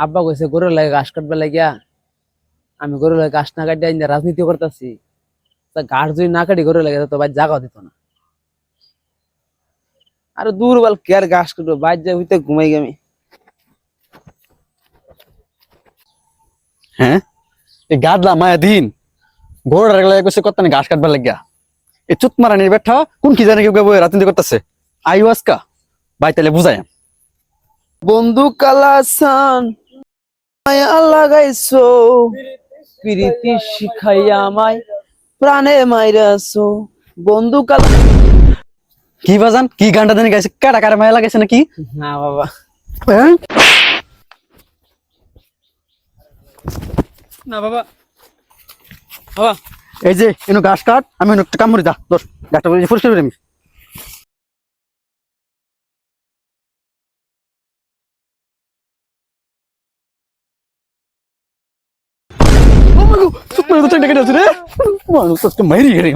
আব্বা কইছে গরুর লাগে ঘাস কাটবে লাগিয়া আমি গরুর লাগে ঘাস না কাটিয়ে রাজনীতি করতেছি। তা ঘাস যদি না কাটি গরুর লাগে তো ভাই জাগা দিত না। আরে দূর বল কে আর ঘাস কাটবো, বাইর যা হইতে ঘুমাই গেমি। হ্যাঁ, এই গাদলা মায়া দিন গোড় রাখলে কইছে কত ঘাস কাটবার লাগিয়া। এই চুত মারানির বেঠা কোন কি জানে কেউ কেউ রাজনীতি করতেছে। আইও আজকা ভাই তাহলে বুঝাই। বন্ধু কালাসান মায়া লাগাইছো, প্রীতি শিখাইয়া আমায় প্রাণে মাইরাছো। বন্ধু কালা কি বাজান কি গানটা জানি গাইছে, কাটা কাটা মায়া লাগাইছে নাকি? না বাবা, হ্যাঁ? না বাবা, বাবা এই যে এনো ঘাস কাট, আমি একটা কাম করি, যা দোষ গাছটা পরিষ্কার করে আমি। Oh my God, super, itu cek dekat dari sini. Mana tuh kemarin gini,